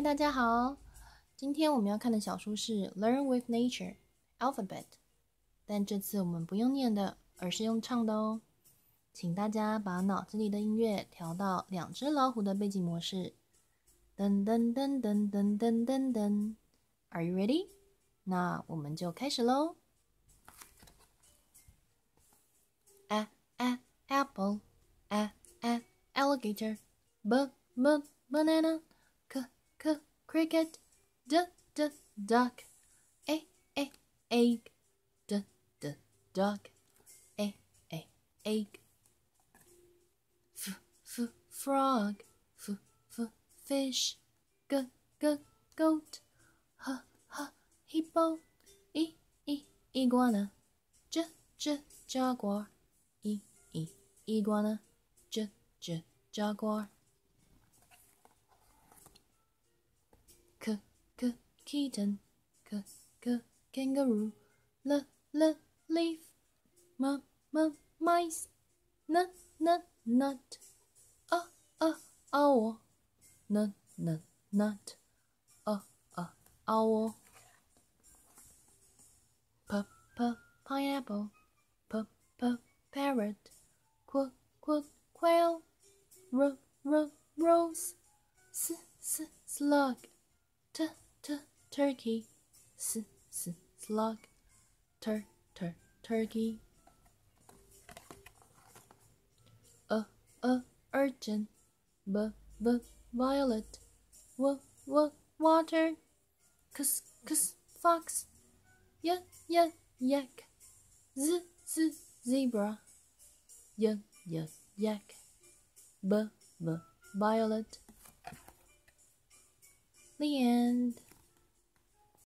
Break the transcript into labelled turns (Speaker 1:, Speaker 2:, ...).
Speaker 1: 嗨，大家好！今天我们要看的小书是《Learn with Nature Alphabet》，但这次我们不用念的，而是用唱的哦。请大家把脑子里的音乐调到2只老虎的背景模式。噔噔噔噔噔噔噔噔 ，Are you ready？ 那我们就开始喽。Apple, alligator, banana, cricket, duck, egg, dog, egg, frog, fish, goat, hippo, iguana, jaguar, iguana, jaguar, kitten, kangaroo, leaf, mice, nut, owl, nut, owl, pineapple, parrot, quail, rose, slug, turkey, slug, turkey, urchin, violet, water, fox, yak, zebra, yak, violet. The end.